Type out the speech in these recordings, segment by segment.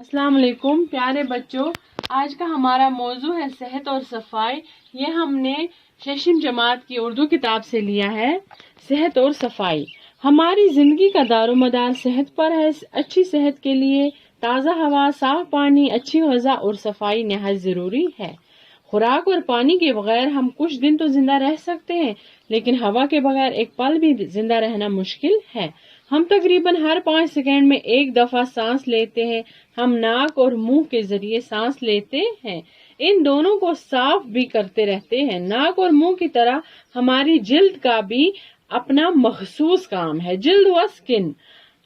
अस्सलाम वालेकुम प्यारे बच्चों, आज का हमारा मौजू है सेहत और सफाई। ये हमने शशम जमात की उर्दू किताब से लिया है। सेहत और सफाई हमारी जिंदगी का दारोमदार सेहत पर है। अच्छी सेहत के लिए ताज़ा हवा, साफ पानी, अच्छी ग़िज़ा और सफाई नहायत ज़रूरी है। खुराक और पानी के बगैर हम कुछ दिन तो जिंदा रह सकते हैं, लेकिन हवा के बगैर एक पल भी जिंदा रहना मुश्किल है। हम तकरीबन हर 5 सेकंड में एक दफा सांस लेते हैं। हम नाक और मुंह के जरिए सांस लेते हैं, इन दोनों को साफ भी करते रहते हैं। नाक और मुंह की तरह हमारी जिल्द का भी अपना मखसूस काम है, जिल्द व स्किन,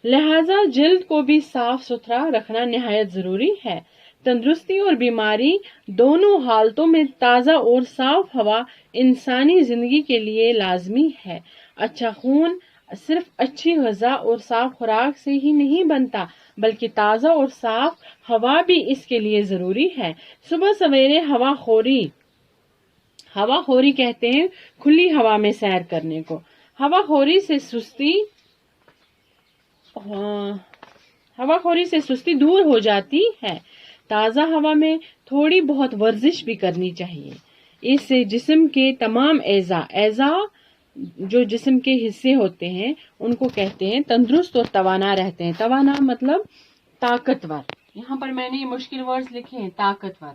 लिहाजा जिल्द को भी साफ सुथरा रखना निहायत जरूरी है। तंदुरुस्ती और बीमारी दोनों हालतों में ताज़ा और साफ हवा इंसानी जिंदगी के लिए लाजमी है। अच्छा खून सिर्फ अच्छी ग़िज़ा और साफ खुराक से ही नहीं बनता, बल्कि ताज़ा और साफ हवा भी इसके लिए जरूरी है। सुबह सवेरे हवाखोरी कहते हैं खुली हवा में सैर करने को। हवाखोरी से सुस्ती दूर हो जाती है। ताज़ा हवा में थोड़ी बहुत वर्जिश भी करनी चाहिए। इससे जिस्म के तमाम एज़ा जो जिस्म के हिस्से होते हैं उनको कहते हैं तंदुरुस्त और तवाना रहते हैं। तवाना मतलब ताकतवर। यहाँ पर मैंने ये मुश्किल वर्ड्स लिखे हैं, ताकतवर,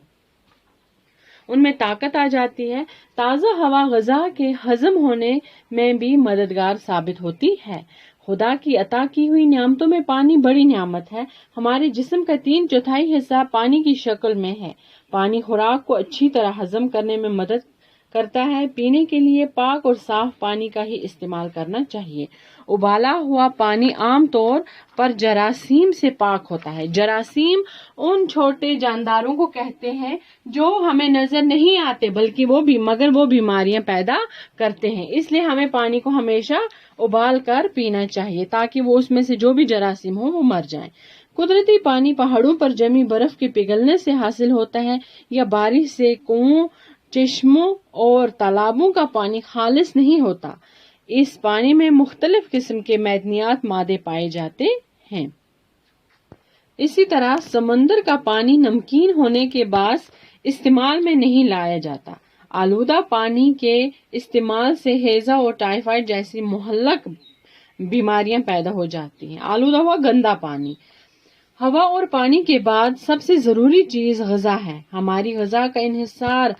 उनमें ताकत आ जाती है। ताज़ा हवा ग़िज़ा के हजम होने में भी मददगार साबित होती है। खुदा की अता की हुई नियामतों में पानी बड़ी नियामत है। हमारे जिस्म का 3/4 हिस्सा पानी की शक्ल में है। पानी खुराक को अच्छी तरह हजम करने में मदद करता है। पीने के लिए पाक और साफ पानी का ही इस्तेमाल करना चाहिए। उबाला हुआ पानी आम तौर पर जरासीम से पाक होता है। जरासीम उन छोटे जानदारों को कहते हैं जो हमें नजर नहीं आते, बल्कि वो बीमारियां पैदा करते हैं। इसलिए हमें पानी को हमेशा उबाल कर पीना चाहिए, ताकि वो उसमें से जो भी जरासीम हो वो मर जाएं। कुदरती पानी पहाड़ों पर जमी बर्फ के पिघलने से हासिल होता है, या बारिश से, कुओं, चश्मों और तालाबों का पानी खालिस नहीं होता। इस पानी में मुख्तलिफ किस्म के मैदनियात मादे पाए जाते हैं। इसी तरह समंदर का पानी नमकीन होने के बाद इस्तेमाल में नहीं लाया जाता। आलूदा पानी के इस्तेमाल से हैजा और टाइफाइड जैसी मुहल्लक बीमारियां पैदा हो जाती हैं। आलूदा हुआ गंदा पानी। हवा और पानी के बाद सबसे जरूरी चीज ग़िज़ा है। हमारी ग़िज़ा का इन्हिसार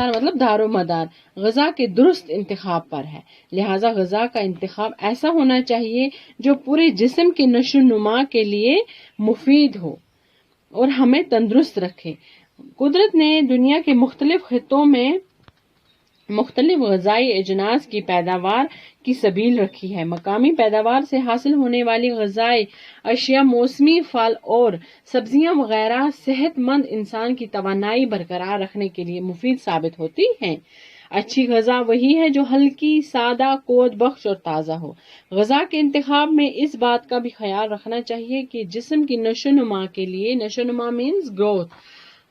मतलब दारोमदार ग़िज़ा के दुरुस्त इंतखाब पर है। लिहाजा ग़िज़ा का इंतखाब ऐसा होना चाहिए जो पूरे जिस्म के नशोनुमा के लिए मुफीद हो और हमें तंदुरुस्त रखे। कुदरत ने दुनिया के मुख्तलिफ खित्तों में मुख्तलिफ ग़िज़ाई अजनास की पैदावार की सबील रखी है। मकामी पैदावार से हासिल होने वाली ग़िज़ाई अशिया, मौसमी फल और सब्जियां वगैरह सेहतमंद इंसान की तवानाई बरकरार रखने के लिए मुफीद साबित होती हैं। अच्छी ग़िज़ा वही है जो हल्की, सादा, कोद बख्श और ताज़ा हो। ग़िज़ा के इंतखाब में इस बात का भी ख्याल रखना चाहिए कि जिस्म की नशोनुमा के लिए, नशोनुमा मीन्स ग्रोथ,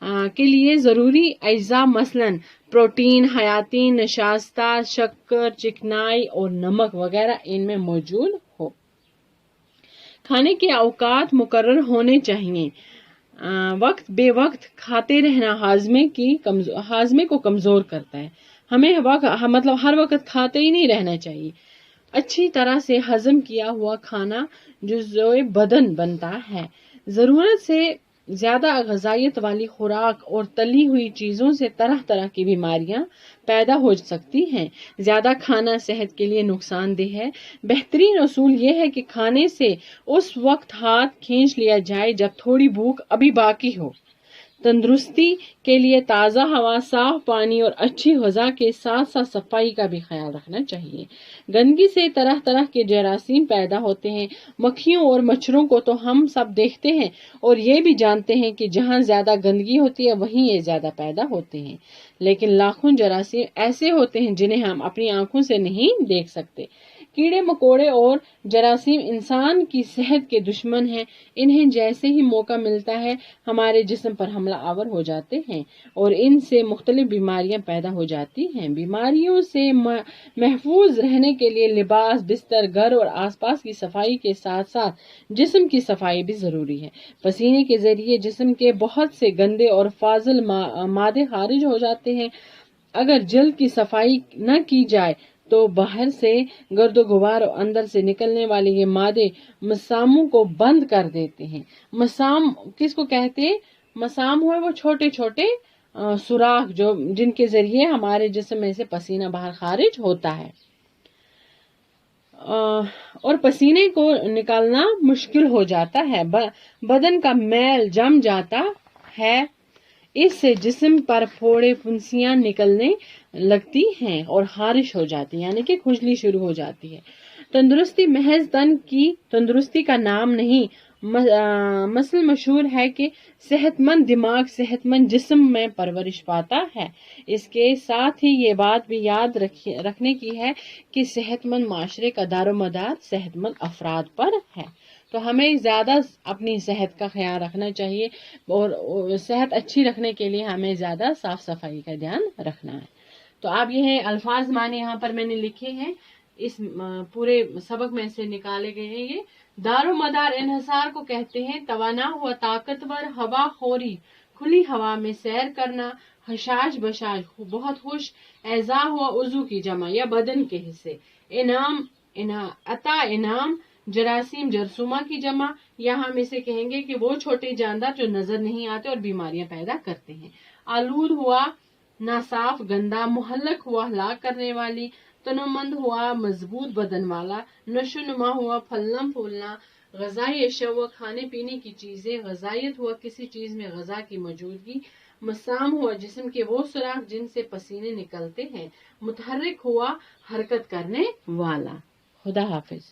के लिए जरूरी अज्जा मसलन प्रोटीन, हयातीन, नशास्ता, शक्कर, चिकनाई और नमक वगैरह इनमें मौजूद हो। खाने के औकात मुकर्रर होने चाहिए। वक्त बे वक्त खाते रहना हाजमे को कमजोर करता है। हमें मतलब हर वक्त खाते ही नहीं रहना चाहिए। अच्छी तरह से हजम किया हुआ खाना जुज़ोए बदन बनता है। जरूरत से ज्यादा ग़िज़ायत वाली खुराक और तली हुई चीजों से तरह तरह की बीमारियां पैदा हो सकती हैं। ज्यादा खाना सेहत के लिए नुकसानदेह है। बेहतरीन असूल यह है कि खाने से उस वक्त हाथ खींच लिया जाए जब थोड़ी भूख अभी बाकी हो। तंदुरुस्ती के लिए ताज़ा हवा, साफ पानी और अच्छी ग़िज़ा के साथ साथ सफाई का भी ख्याल रखना चाहिए। गंदगी से तरह तरह के जरासीम पैदा होते हैं। मक्खियों और मच्छरों को तो हम सब देखते हैं और ये भी जानते हैं कि जहाँ ज्यादा गंदगी होती है वहीं ये ज्यादा पैदा होते हैं। लेकिन लाखों जरासीम ऐसे होते हैं जिन्हें हम अपनी आंखों से नहीं देख सकते। کیڑے مکوڑے اور جراثیم انسان کی صحت کے دشمن ہیں. انہیں جیسے ہی موقع ملتا ہے ہمارے جسم پر حملہ آور ہو جاتے ہیں اور ان سے مختلف بیماریاں پیدا ہو جاتی ہیں. بیماریوں سے محفوظ رہنے کے لیے لباس، بستر، گھر اور آس پاس کی صفائی کے ساتھ ساتھ جسم کی صفائی بھی ضروری ہے. پسینے کے ذریعے جسم کے بہت سے گندے اور فاضل مادے خارج ہو جاتے ہیں. اگر جلد کی صفائی نہ کی جائے تو باہر سے گرد و غبار اور اندر سے نکلنے والے یہ مادے مساموں کو بند کر دیتے ہیں. مسام کس کو کہتے ہیں؟ مسام ہوئے وہ چھوٹے چھوٹے سوراخ جن کے ذریعے ہمارے جسم میں سے پسینہ باہر خارج ہوتا ہے اور پسینے کو نکالنا مشکل ہو جاتا ہے. بدن کا میل جم جاتا ہے. اس سے جسم پر پھوڑے پھنسیاں نکلنے لگتی ہیں اور خارش ہو جاتی ہے، یعنی کہ کھجلی شروع ہو جاتی ہے. تندرستی محض تن کی تندرستی کا نام نہیں. مثل مشہور ہے کہ صحت مند دماغ صحت مند جسم میں پرورش پاتا ہے. اس کے ساتھ ہی یہ بات بھی یاد رکھنے کی ہے کہ صحت مند معاشرے کا دار و مدار صحت مند افراد پر ہے. تو ہمیں زیادہ اپنی صحت کا خیال رکھنا چاہیے اور صحت اچھی رکھنے کے لیے ہمیں زیادہ صاف صفائی کا دھیان رکھنا ہے. تو اب یہ الفاظ معنی یہاں پر میں نے لکھے ہیں، اس پورے سبق میں سے نکالے گئے ہیں. یہ دار و مدار انحصار کو کہتے ہیں. توانا ہوا طاقتور ہوا خوری، کھلی ہوا میں سیر کرنا. حشاش بشاش بہت خوش. اعضاء ہوا عضو کی جمع یا بدن کے حصے. انعام جراثیم جرثومہ کی جمع. یہاں ہم اسے کہیں گے کہ وہ چھوٹے جاندار جو نظر نہیں آتے اور بیماریاں پیدا کرتے ہیں. آلود ہوا ناصاف گندا. مہلک ہوا ہلاک کرنے والی. تنومند ہوا مضبوط بدن والا. نشو نما ہوا پھلنا پھولنا. غذائی اشیاء ہوا کھانے پینے کی چیزیں. غذائیت ہوا کسی چیز میں غذا کی موجودگی. مسام ہوا جسم کے وہ سوراخ جن سے پسینے نکلتے ہیں. متحرک ہوا حرکت کرنے والا. خدا حافظ.